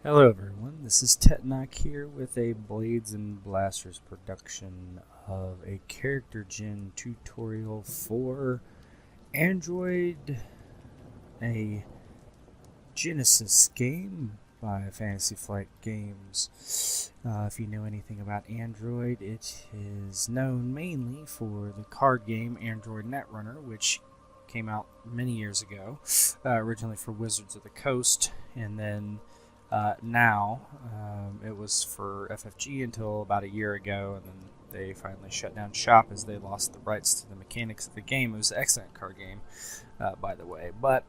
Hello everyone, this is TetNak here with a Blades and Blasters production of a character gen tutorial for Android, a Genesis game by Fantasy Flight Games. If you know anything about Android, it is known mainly for the card game Android Netrunner, which came out many years ago, originally for Wizards of the Coast, and then now it was for FFG until about a year ago, and then they finally shut down shop as they lost the rights to the mechanics of the game. It was an excellent card game, by the way, but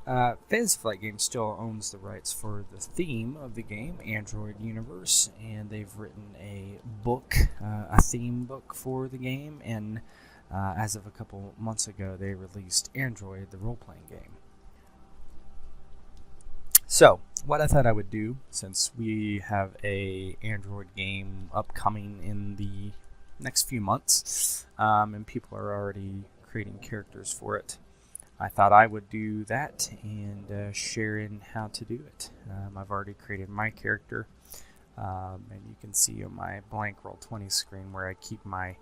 Fantasy Flight Games still owns the rights for the theme of the game, Android Universe, and they've written a book, a theme book for the game, and as of a couple months ago, they released Android, the role-playing game. So, what I thought I would do, since we have a Android game upcoming in the next few months, and people are already creating characters for it, I thought I would do that and share in how to do it. I've already created my character, and you can see on my blank Roll20 screen where I keep my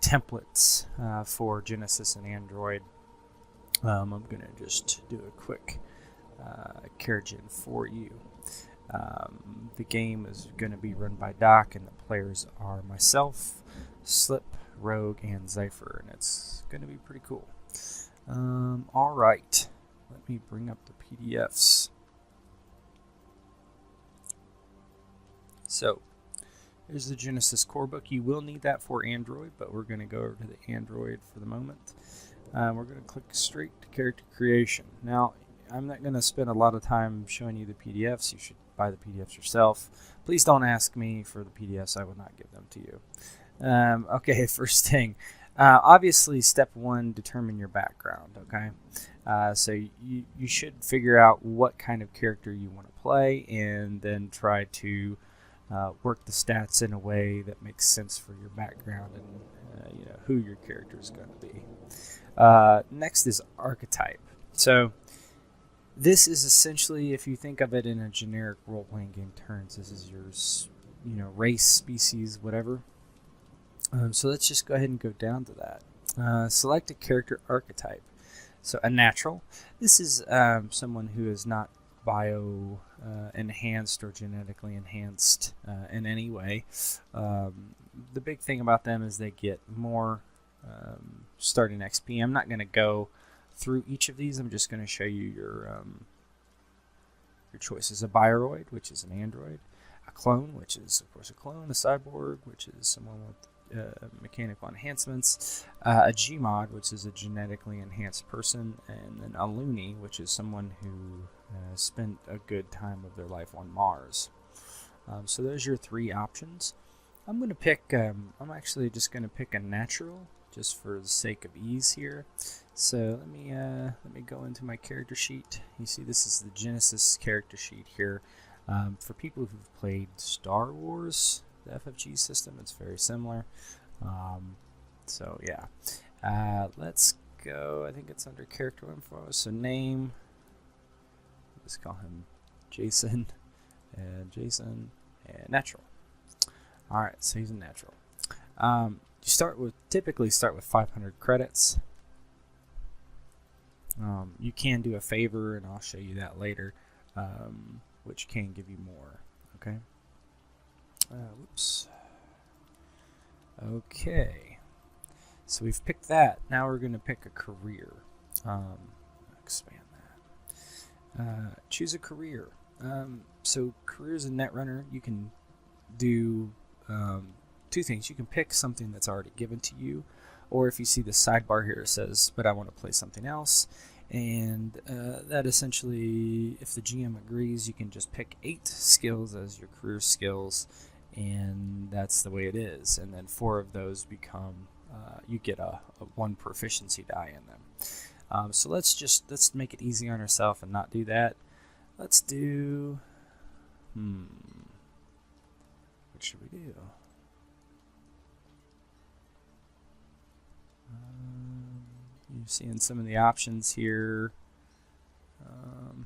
templates for Genesys and Android. I'm going to just do a quick character gen for you. The game is going to be run by Doc, and the players are myself, Slip, Rogue, and Zypher, and it's going to be pretty cool. Alright, let me bring up the PDFs. So, here's the Genesis core book. You will need that for Android, but we're going to go over to the Android for the moment. We're going to click straight to character creation. Now, I'm not going to spend a lot of time showing you the PDFs. You should buy the PDFs yourself. Please don't ask me for the PDFs. I will not give them to you. Okay, first thing. Obviously, step one, determine your background. Okay, so you should figure out what kind of character you want to play, and then try to work the stats in a way that makes sense for your background and who your character is going to be. Next is archetype. So this is essentially, if you think of it in a generic role-playing game terms, this is your race, species, whatever. So let's just go ahead and go down to that. Select a character archetype. So a natural. This is someone who is not bio enhanced or genetically enhanced in any way. The big thing about them is they get more starting XP. I'm not going to go through each of these. I'm just going to show you your choices. A Bioroid, which is an android. A clone, which is of course a clone. A cyborg, which is someone with mechanical enhancements. A Gmod, which is a genetically enhanced person. And then a Loony, which is someone who spent a good time of their life on Mars. So those are your three options. I'm going to pick, I'm actually just going to pick a natural, just for the sake of ease here. So let me go into my character sheet. You see, this is the Genesis character sheet here. For people who've played Star Wars, the FFG system, it's very similar. So yeah, let's go. I think it's under character info. So name. Let's call him Jason, and natural. All right, so he's a natural. You typically start with 500 credits. You can do a favor, and I'll show you that later, which can give you more. Okay. Whoops. Okay. So we've picked that. Now we're going to pick a career. Expand that. Choose a career. So careers in Netrunner, you can do two things. You can pick something that's already given to you, or if you see the sidebar here, it says, but I want to play something else. And that essentially, if the GM agrees, you can just pick 8 skills as your career skills, and that's the way it is. And then 4 of those become, you get a 1 proficiency die in them. So let's make it easy on ourselves and not do that. Let's do, what should we do? You're seeing some of the options here.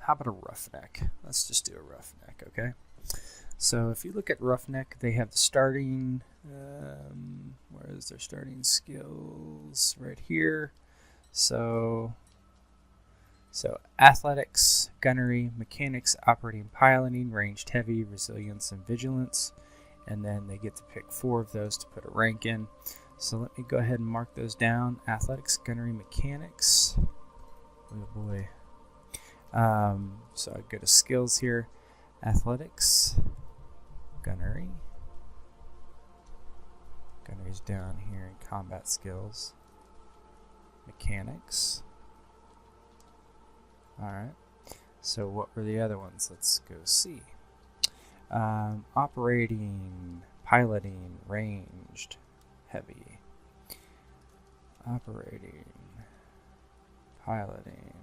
how about a roughneck? Let's just do a roughneck, okay? So if you look at roughneck, they have the starting, where is their starting skills? Right here. So athletics, gunnery, mechanics, operating, piloting, ranged heavy, resilience, and vigilance. And then they get to pick 4 of those to put a rank in. So let me go ahead and mark those down. Athletics, gunnery, mechanics. Oh boy. So I go to skills here. Athletics, gunnery. Gunnery's down here in combat skills. Mechanics. Alright. So what were the other ones? Let's go see. Operating, piloting, ranged, heavy. Operating, piloting,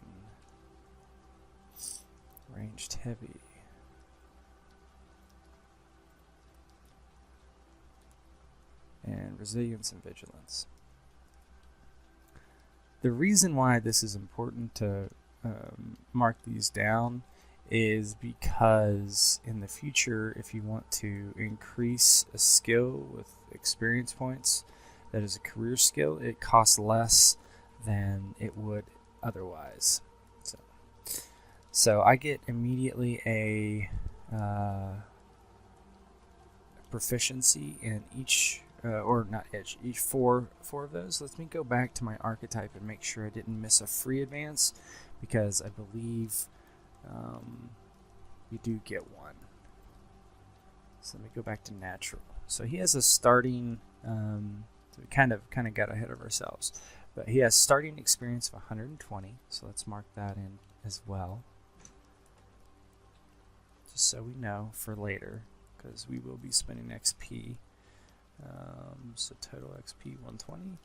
ranged, heavy. And resilience and vigilance. The reason why this is important to mark these down is because in the future, if you want to increase a skill with experience points that is a career skill, it costs less than it would otherwise. So I get immediately a proficiency in each, or not each 4 of those. Let me go back to my archetype and make sure I didn't miss a free advance, because I believe you do get one. So let me go back to natural. So he has a starting, so we kind of got ahead of ourselves, but he has starting experience of 120. So let's mark that in as well, just so we know for later, because we will be spending XP. So total XP 120.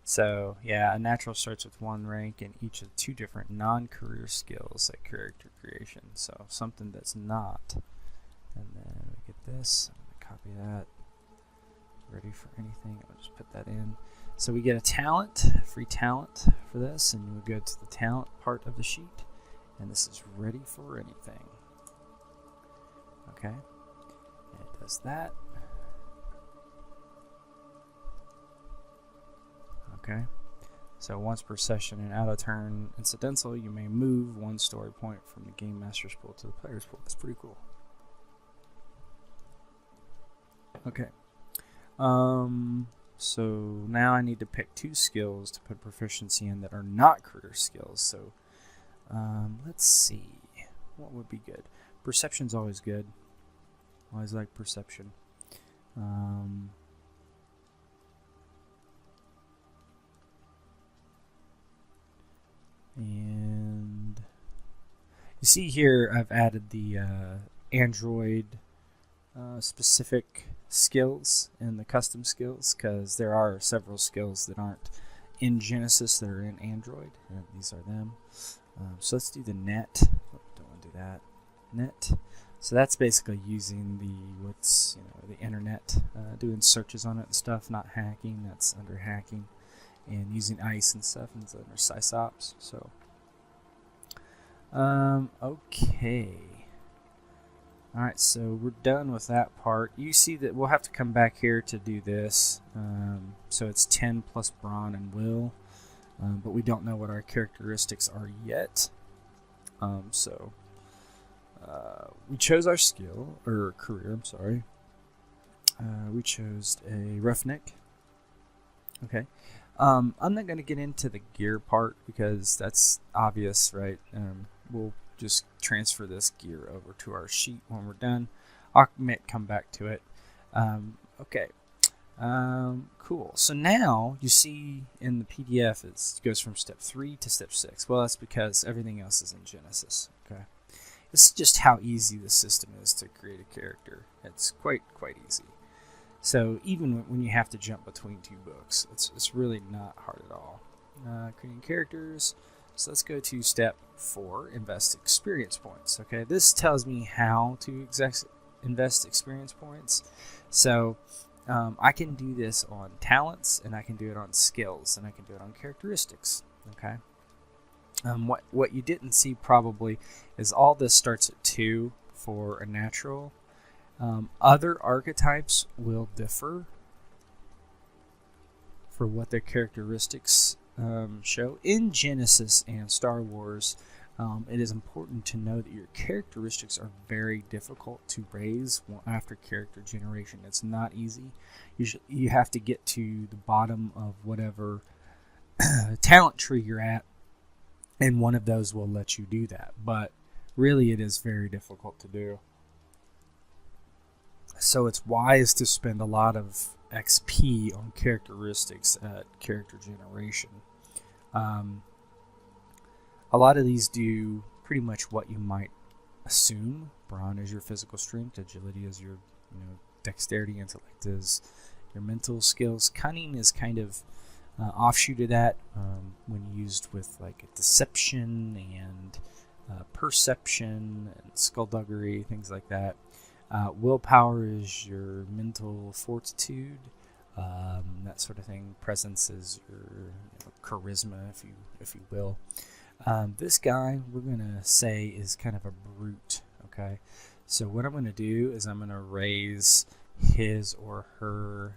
So yeah, a natural starts with 1 rank in each of 2 different non-career skills like character creation. So something that's not. And then we get this. I'm going to copy that. Ready for anything. I'll just put that in. So we get a talent, free talent for this, and we go to the talent part of the sheet. And this is ready for anything. Okay. And it does that. Okay, so once per session and out of turn incidental, you may move 1 story point from the Game Master's pool to the Player's pool. That's pretty cool. Okay, so now I need to pick 2 skills to put proficiency in that are not career skills. So let's see, what would be good? Perception's always good. Always like perception. And you see here I've added the Android specific skills and the custom skills, because there are several skills that aren't in Genesis that are in Android, and these are them. So let's do the net. Oh, don't want to do that. Net. So that's basically using the internet, doing searches on it and stuff, not hacking. That's under hacking. And using ICE and stuff, and it's under SysOps. So, okay. Alright, so we're done with that part. You see that we'll have to come back here to do this. So it's 10 plus brawn and will, but we don't know what our characteristics are yet. We chose our skill, or career, I'm sorry. We chose a roughneck. Okay. I'm not going to get into the gear part because that's obvious, right? We'll just transfer this gear over to our sheet when we're done. I'll come back to it. Okay. Cool. So now you see in the PDF it goes from step 3 to step 6. Well, that's because everything else is in Genesis. Okay. This is just how easy the system is to create a character. It's quite easy. So even when you have to jump between 2 books, it's really not hard at all. Creating characters. So let's go to step 4, invest experience points. Okay, this tells me how to invest experience points. So I can do this on talents, and I can do it on skills, and I can do it on characteristics. Okay. What you didn't see probably is all this starts at 2 for a natural. Other archetypes will differ for what their characteristics show. In Genesis and Star Wars, it is important to know that your characteristics are very difficult to raise after character generation. It's not easy. You have to get to the bottom of whatever talent tree you're at, and one of those will let you do that. But really, it is very difficult to do. So it's wise to spend a lot of XP on characteristics at character generation. A lot of these do pretty much what you might assume. Brawn is your physical strength, agility is your dexterity, intellect is your mental skills. Cunning is kind of offshoot of that when used with like deception and perception and skullduggery, things like that. Willpower is your mental fortitude, that sort of thing. Presence is your charisma, if you will. This guy, we're going to say, is kind of a brute, okay? So what I'm going to do is I'm going to raise his or her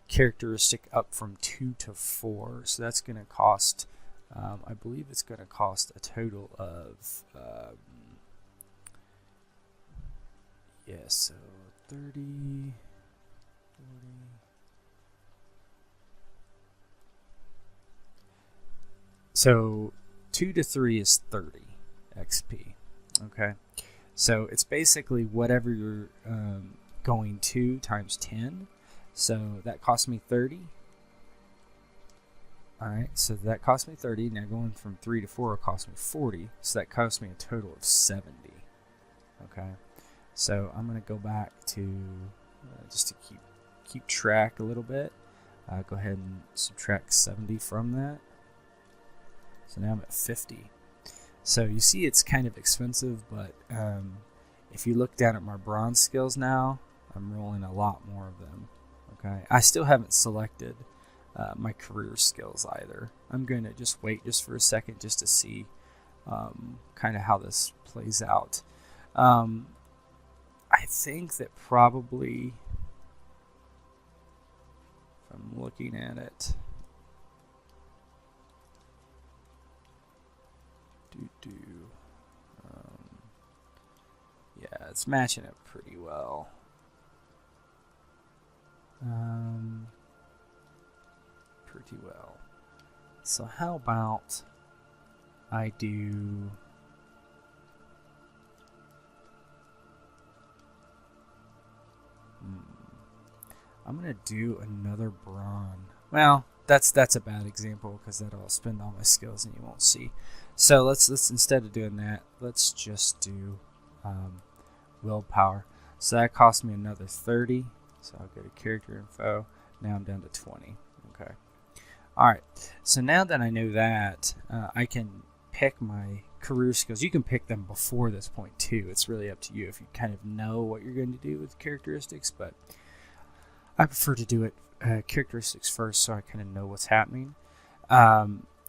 characteristic up from 2 to 4. So that's going to cost, I believe it's going to cost a total of, so 30, 40. So 2 to 3 is 30 XP. Okay, so it's basically whatever you're going to times 10. So that cost me 30. All right, so that cost me 30. Now going from 3 to 4 will cost me 40. So that cost me a total of 70. Okay, so I'm going to go back to just to keep track a little bit. Go ahead and subtract 70 from that. So now I'm at 50. So you see it's kind of expensive, but if you look down at my bronze skills now, I'm rolling a lot more of them. Okay, I still haven't selected my career skills either. I'm going to just wait just for a second just to see kind of how this plays out. I think that probably, if I'm looking at it, yeah, it's matching up pretty well. Pretty well. So how about I do I'm gonna do another brawn. Well, that's a bad example because that'll spend all my skills and you won't see. So let's instead of doing that, let's just do willpower. So that cost me another 30. So I'll go to character info. Now I'm down to 20. Okay. All right. So now that I know that, I can pick my career skills. You can pick them before this point too. It's really up to you if you kind of know what you're going to do with characteristics, but I prefer to do it characteristics first so I kind of know what's happening.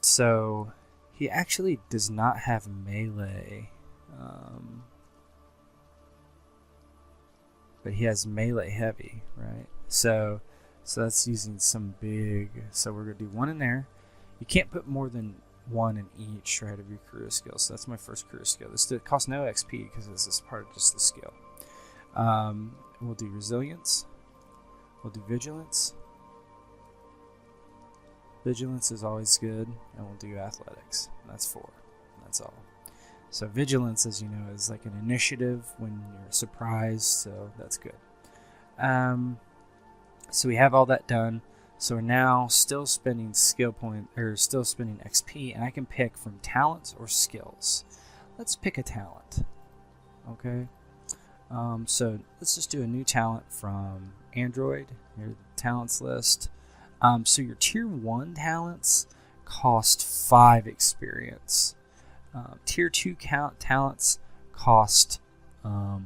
So he actually does not have melee, but he has melee heavy, right? So that's using some big. So we're gonna do 1 in there. You can't put more than 1 in each, right, of your career skill. So that's my first career skill. This costs no XP because this is part of just the skill. We'll do resilience. We'll do vigilance. Vigilance is always good, and we'll do athletics. That's 4. That's all. So vigilance, as you know, is like an initiative when you're surprised, so that's good. So we have all that done. So we're now still spending skill point, or still spending XP, and I can pick from talents or skills. Let's pick a talent. Okay. So let's just do a new talent from Android. Here's the talents list. So your tier 1 talents cost 5 experience. Tier 2 talents cost, I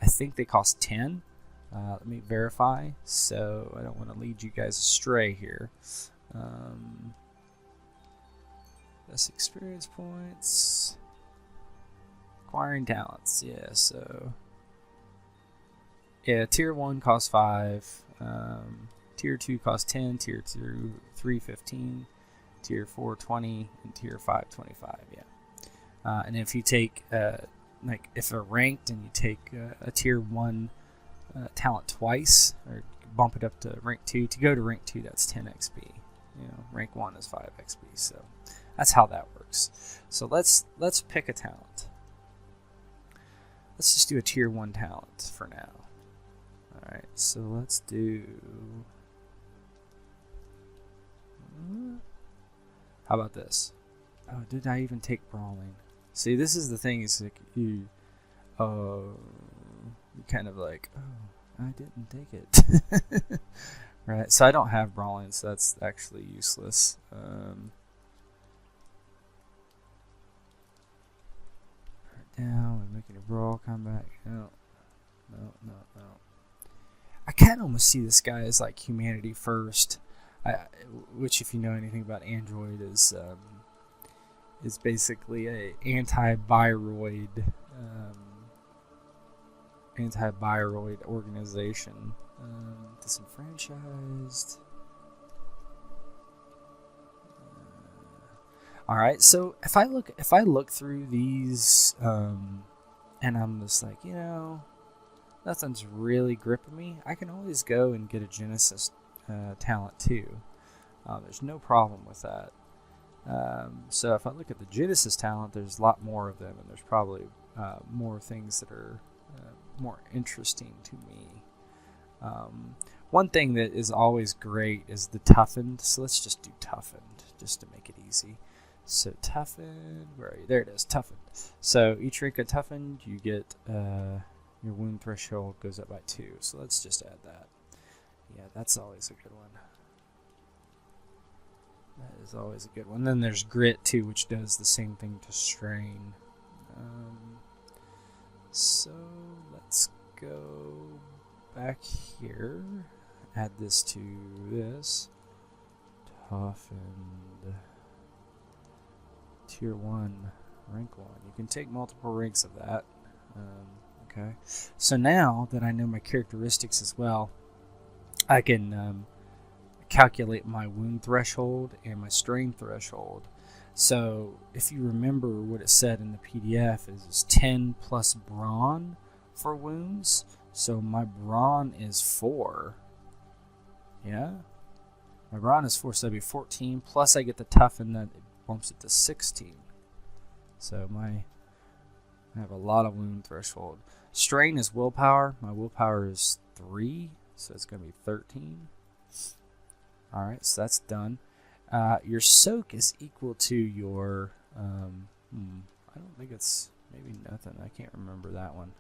think they cost 10. Let me verify, so I don't want to lead you guys astray here. Best experience points. Acquiring talents, yeah, so... Yeah, Tier 1 costs 5, Tier 2 costs 10, Tier 3 15, Tier 4 20, and Tier 5 25, yeah. And if you take, like, if they're ranked and you take a Tier 1 talent twice, or bump it up to rank 2, to go to rank 2, that's 10 XP. You know, rank 1 is 5 XP, so that's how that works. So let's pick a talent. Let's just do a Tier 1 talent for now. Alright, so let's do... How about this? Oh, did I even take Brawling? See, this is the thing, is like, you kind of like, oh, I didn't take it. Right, so I don't have Brawling, so that's actually useless. Down, we're making a brawl comeback. No. I kind of almost see this guy as like humanity first, which, if you know anything about Android, is basically a anti-viroid organization. Disenfranchised. All right, so if I look through these, and I'm just like, you know, nothing's really gripping me, I can always go and get a Genesys talent too. There's no problem with that. So if I look at the Genesys talent, there's a lot more of them, and there's probably more things that are more interesting to me. One thing that is always great is the toughened, so let's just do toughened, just to make it easy. So toughened, where are you? There it is, toughened. So each rank of toughened, you get your wound threshold goes up by 2. So let's just add that. Yeah, that's always a good one. That is always a good one. Then there's grit too, which does the same thing to strain. So let's go back here. Add this to this. Toughened. Tier 1, rank 1. You can take multiple ranks of that. Okay. So now that I know my characteristics as well, I can calculate my wound threshold and my strain threshold. So if you remember what it said in the PDF, is 10 plus brawn for wounds. So my brawn is 4. Yeah? My brawn is 4, so that'd be 14. Plus I get the toughen, that bumps it to 16. So I have a lot of wound threshold. Strain is willpower. My willpower is 3, so it's going to be 13. Alright, so that's done. Your soak is equal to your... I don't think it's... Maybe nothing. I can't remember that one.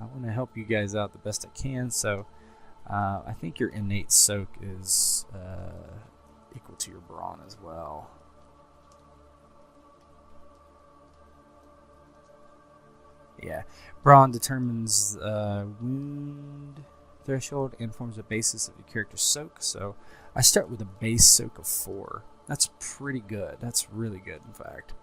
I want to help you guys out the best I can, so I think your innate soak is equal to your brawn as well. Yeah, brawn determines wound threshold and forms the basis of your character's soak. So I start with a base soak of 4. That's pretty good. That's really good, in fact.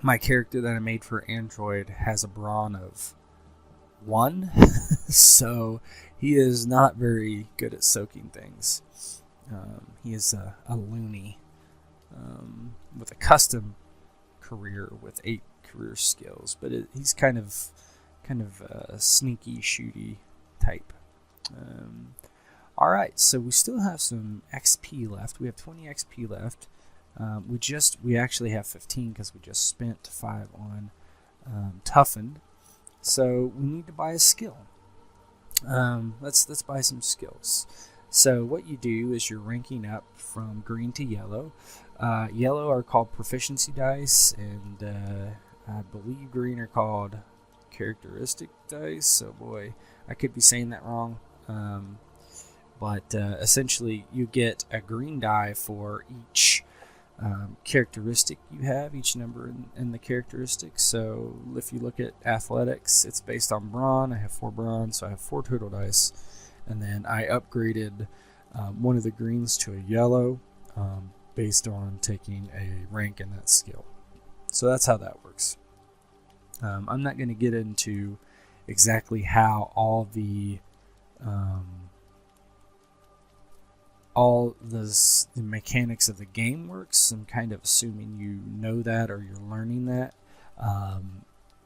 My character that I made for Android has a brawn of 1, so he is not very good at soaking things. He is a loony with a custom career with 8 career skills, but he's kind of a sneaky, shooty type. Alright, so we still have some XP left. We have 20 XP left. We actually have 15 because we just spent 5 on toughened. So we need to buy a skill. Let's buy some skills. So what you do is you're ranking up from green to yellow. Yellow are called proficiency dice, and I believe green are called characteristic dice. So boy, I could be saying that wrong. But essentially you get a green die for each characteristic you have, each number in the characteristics. So if you look at athletics, it's based on brawn. I have 4 brawn, so I have 4 total dice. And then I upgraded one of the greens to a yellow based on taking a rank in that skill. So that's how that works. I'm not going to get into exactly how all the mechanics of the game works. I'm kind of assuming you know that or you're learning that,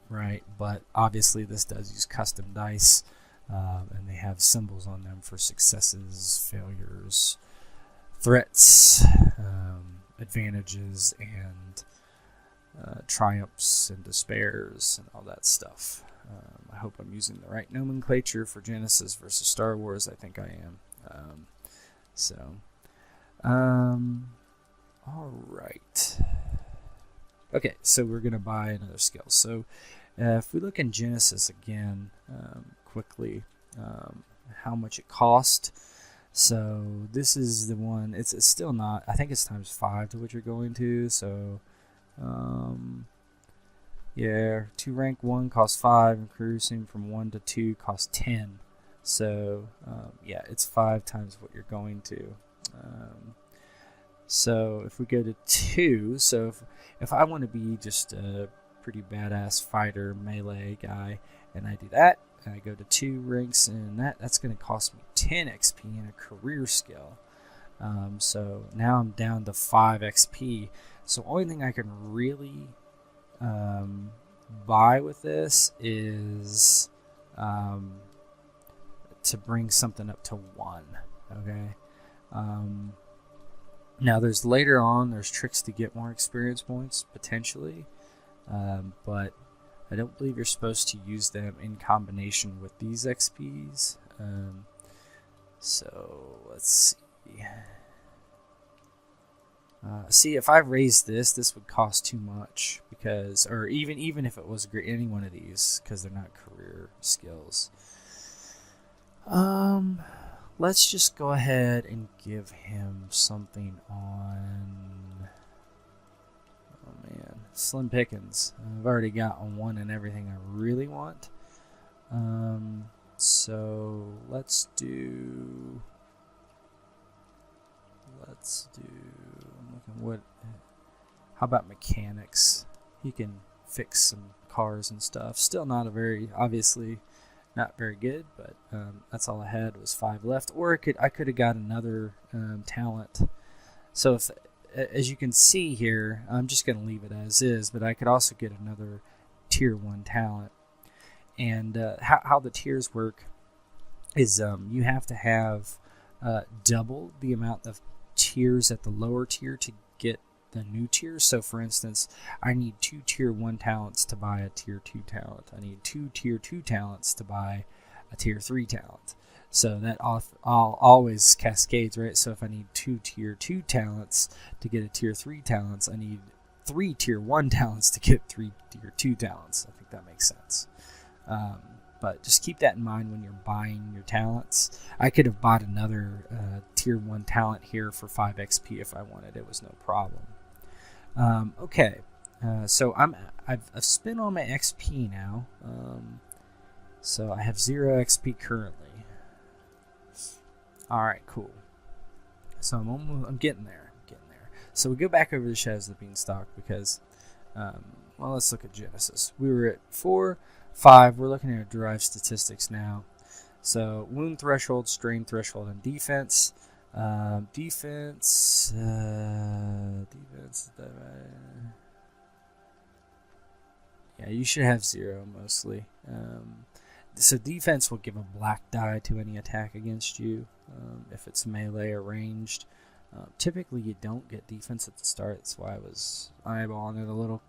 right? But obviously this does use custom dice, and they have symbols on them for successes, failures, threats, advantages, and triumphs and despairs and all that stuff. I hope I'm using the right nomenclature for Genesis versus Star Wars. I think I am. All right. Okay, so we're going to buy another skill. So if we look in Genesis again quickly, how much it cost. So this is the one, it's still not, I think it's times 5 to what you're going to. So yeah, 2 rank 1 costs 5, and cruising from 1 to 2 costs 10. So yeah, it's 5 times what you're going to. So if we go to 2, so if I want to be just a pretty badass fighter melee guy, and I do that, and I go to 2 ranks, and that's going to cost me 10 XP in a career skill. So now I'm down to 5 XP. So only thing I can really buy with this is to bring something up to 1. Okay. Now there's tricks to get more experience points potentially, but I don't believe you're supposed to use them in combination with these XPs. So let's see. See, if I raised this would cost too much, because, or even if it was any one of these, because they're not career skills. Let's just go ahead and give him something on. Oh man, Slim Pickens. I've already got one and everything I really want. So let's do. How about mechanics? He can fix some cars and stuff. Still not obviously not very good, but that's all I had was 5 left. Or I could have got another talent. So as you can see here, I'm just going to leave it as is, but I could also get another tier 1 talent. And how the tiers work is you have to have double the amount of tiers at the lower tier to get the new tier. So for instance, I need 2 tier 1 talents to buy a tier 2 talent. I need 2 tier 2 talents to buy a tier 3 talent. So that always cascades, right? So if I need 2 tier 2 talents to get a tier 3 talents, I need 3 tier 1 talents to get 3 tier 2 talents. I think that makes sense. But just keep that in mind when you're buying your talents. I could have bought another tier 1 talent here for 5 XP if I wanted. It was no problem. Okay, so I've spent all my XP now. So I have 0 XP currently. All right, cool. So I'm getting there. So we go back over the Shadows of the Beanstalk because, well, let's look at Genesis. We were at 4, 5. We're looking at derived statistics now. So wound threshold, strain threshold, and defense. Defense. Yeah, you should have 0 mostly. So defense will give a black die to any attack against you if it's melee or ranged. Typically, you don't get defense at the start. That's why I was eyeballing it a little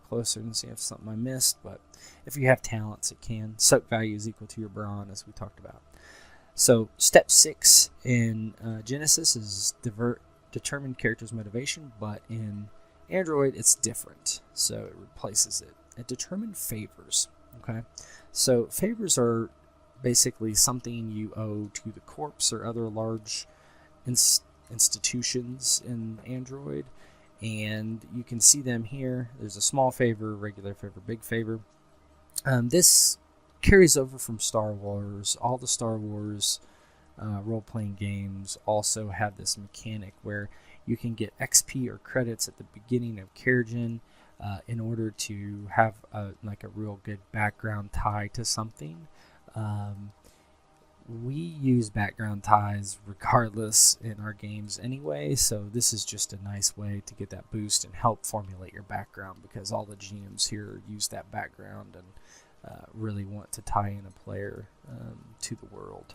closer and see if something I missed. But if you have talents, it can. Soak value is equal to your brawn, as we talked about. So step 6 in Genesis is determine character's motivation, but in Android it's different. So it replaces it. It determine favors. Okay, so favors are basically something you owe to the corpse or other large institutions in Android, and you can see them here. There's a small favor, regular favor, big favor. This carries over from Star Wars. All the Star Wars role-playing games also have this mechanic where you can get XP or credits at the beginning of Caregin in order to have like a real good background tie to something. We use background ties regardless in our games anyway, so this is just a nice way to get that boost and help formulate your background, because all the GMs here use that background and really want to tie in a player to the world.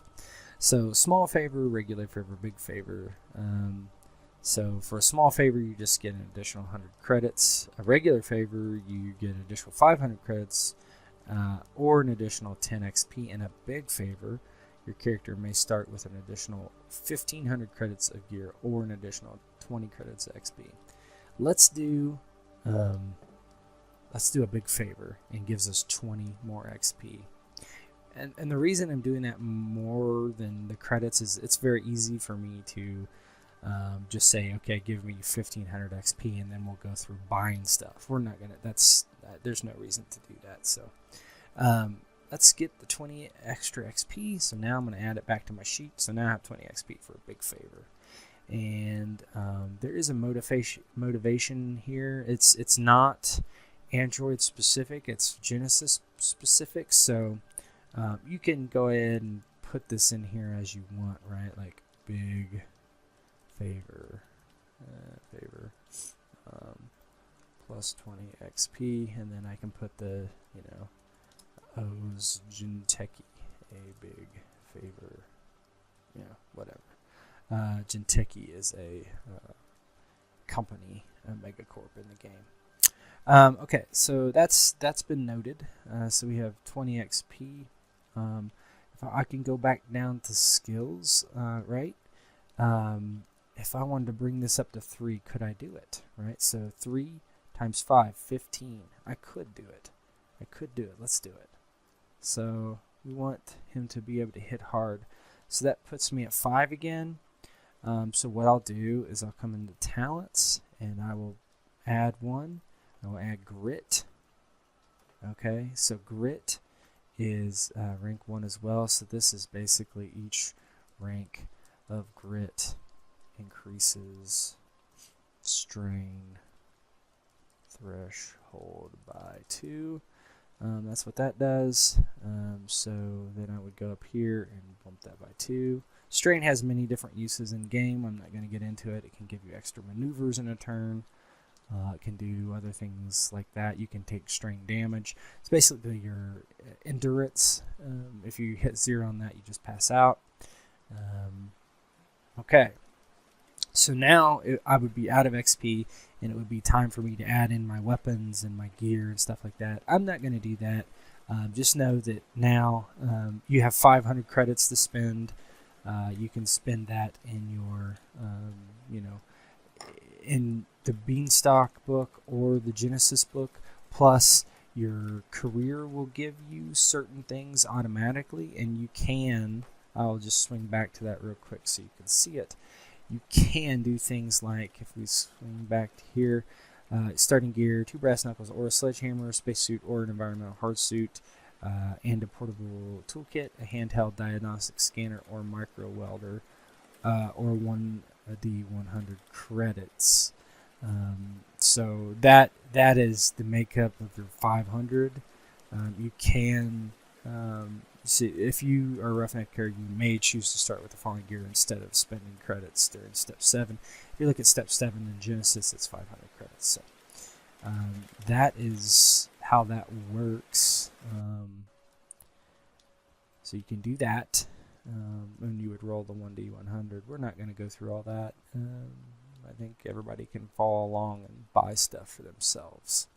So small favor, regular favor, big favor. So for a small favor, you just get an additional 100 credits. A regular favor, you get an additional 500 credits or an additional 10 XP. And a big favor, your character may start with an additional 1,500 credits of gear or an additional 20 credits of XP. Let's do a big favor, and gives us 20 more XP. And the reason I'm doing that more than the credits is it's very easy for me to just say, okay, give me 1,500 XP, and then we'll go through buying stuff. We're not gonna. There's no reason to do that. So let's get the 20 extra XP. So now I'm gonna add it back to my sheet. So now I have 20 XP for a big favor. And there is a motivation here. It's not Android specific. It's Genesys specific. So you can go ahead and put this in here as you want, right? Like big favor, plus 20 XP, and then I can put the, O's Genteki, a big favor, whatever. Genteki is a company, a megacorp in the game. Okay, so that's been noted. So we have 20 XP. If I can go back down to skills, right? If I wanted to bring this up to 3, could I do it? Right? So 3 times 5, 15. I could do it. Let's do it. So we want him to be able to hit hard. So that puts me at 5 again. So what I'll do is I'll come into talents, and I will add 1. I will add grit. Okay, so grit is rank 1 as well. So this is basically each rank of grit increases strain threshold by 2. That's what that does. So then I would go up here and bump that by 2. Strain has many different uses in game. I'm not going to get into it. It can give you extra maneuvers in a turn. It can do other things like that. You can take strain damage. It's basically your endurance. If you hit 0 on that, you just pass out. Okay. So now I would be out of XP, and it would be time for me to add in my weapons and my gear and stuff like that. I'm not going to do that. Just know that now you have 500 credits to spend. You can spend that in your, in the Beanstalk book or the Genesys book. Plus, your career will give you certain things automatically, and you can. I'll just swing back to that real quick so you can see it. You can do things like, if we swing back to here, starting gear, 2 brass knuckles, or a sledgehammer, a spacesuit, or an environmental hardsuit, and a portable toolkit, a handheld diagnostic scanner, or micro welder, or 1d100 credits. So that is the makeup of your 500. You can see, if you are a roughneck character, you may choose to start with the falling gear instead of spending credits during step 7. If you look at step 7 in Genesys, it's 500 credits. So that is how that works. So you can do that, and you would roll the 1d100. We're not going to go through all that. I think everybody can follow along and buy stuff for themselves.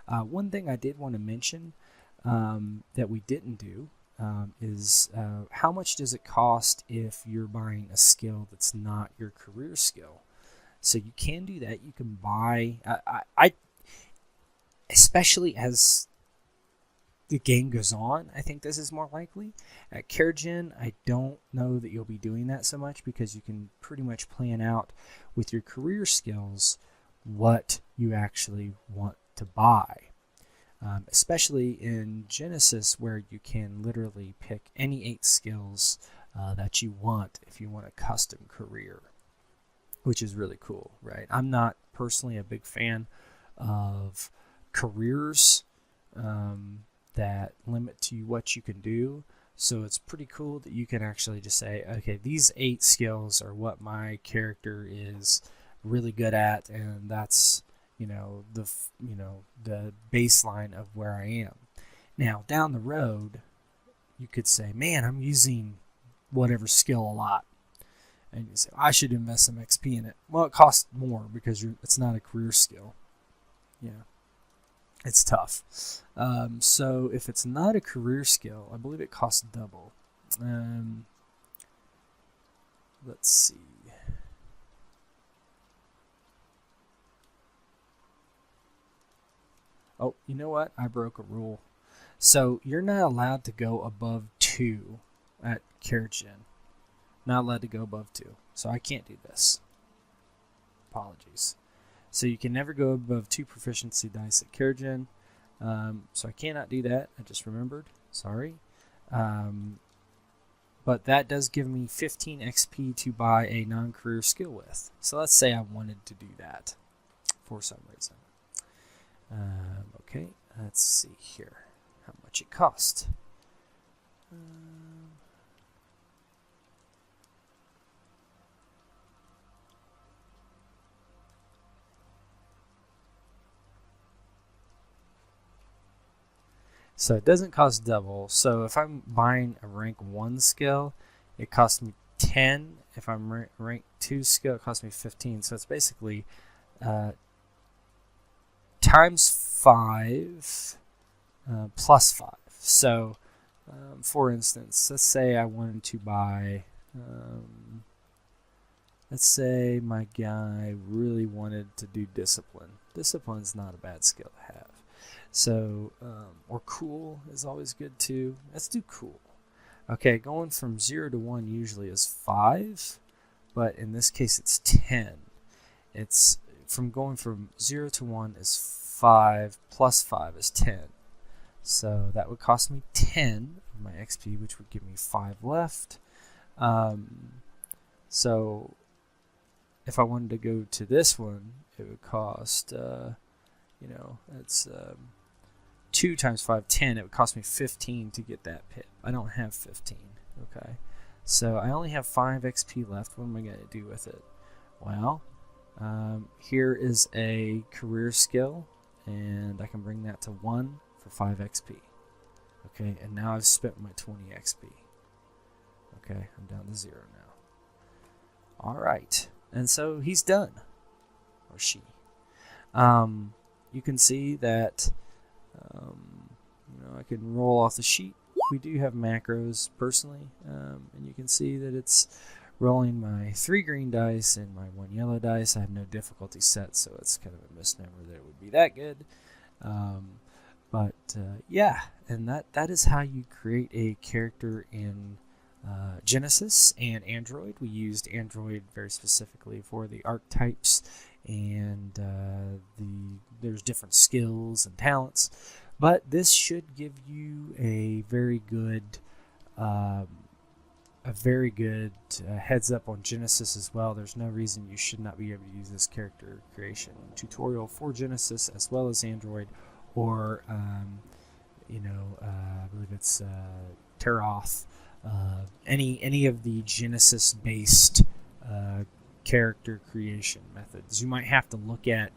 One thing I did want to mention that we didn't do is how much does it cost if you're buying a skill that's not your career skill? So you can do that. You can buy, I especially as the game goes on, I think this is more likely. At Caregin, I don't know that you'll be doing that so much, because you can pretty much plan out with your career skills what you actually want to buy. Especially in Genesis, where you can literally pick any 8 skills that you want if you want a custom career, which is really cool, right? I'm not personally a big fan of careers that limit to what you can do. So it's pretty cool that you can actually just say, okay, these 8 skills are what my character is really good at, and that's the baseline of where I am. Now down the road, you could say, man, I'm using whatever skill a lot, and you say, I should invest some XP in it. Well, it costs more because it's not a career skill. Yeah. It's tough. So if it's not a career skill, I believe it costs double. Let's see. Oh, you know what? I broke a rule. So you're not allowed to go above 2 at Character. Not allowed to go above 2. So I can't do this. Apologies. So you can never go above 2 proficiency dice at Character. So I cannot do that. I just remembered. Sorry. But that does give me 15 XP to buy a non-career skill with. So let's say I wanted to do that for some reason. Okay, let's see here how much it cost. So it doesn't cost double. So if I'm buying a rank 1 skill, it costs me 10. If I'm rank 2 skill, it costs me 15. So it's basically times 5 plus 5. So for instance, let's say I wanted to buy, let's say my guy really wanted to do discipline. Discipline's not a bad skill to have. So, or cool is always good too. Let's do cool. Okay, going from 0 to 1 usually is 5, but in this case it's 10. It's going from 0 to 1 is 5 plus 5 is 10. So that would cost me 10 of my XP, which would give me 5 left. So if I wanted to go to this one, it would cost, it's 2 times 5, 10. It would cost me 15 to get that pip. I don't have 15. Okay. So I only have 5 XP left. What am I going to do with it? Well, here is a career skill, and I can bring that to 1 for 5 XP. Okay, and now I've spent my 20 XP. Okay, I'm down to 0 now. Alright, and so he's done. Or she. You can see that I can roll off the sheet. We do have macros personally, and you can see that it's rolling my 3 green dice and my 1 yellow dice. I have no difficulty set, so it's kind of a misnomer that it would be that good. Yeah, and that is how you create a character in Genesys and Android. We used Android very specifically for the archetypes, and there's different skills and talents. But this should give you a very good heads up on Genesys as well. There's no reason you should not be able to use this character creation tutorial for Genesys as well as Android, or I believe it's Teroth, any of the Genesys based character creation methods. You might have to look at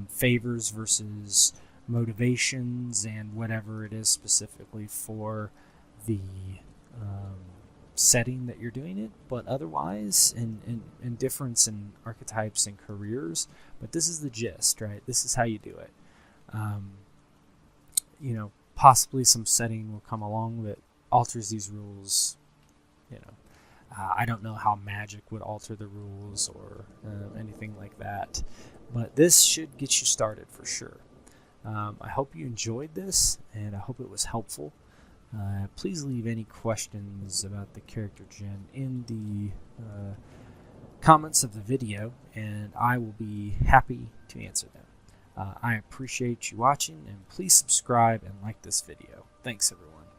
favors versus motivations and whatever it is specifically for the setting that you're doing it, but otherwise in difference in archetypes and careers. But this is the gist, right? This is how you do it. Possibly some setting will come along that alters these rules. I don't know how magic would alter the rules or anything like that, but this should get you started for sure. I hope you enjoyed this, and I hope it was helpful. Please leave any questions about the character gen in the comments of the video, and I will be happy to answer them. I appreciate you watching, and please subscribe and like this video. Thanks, everyone.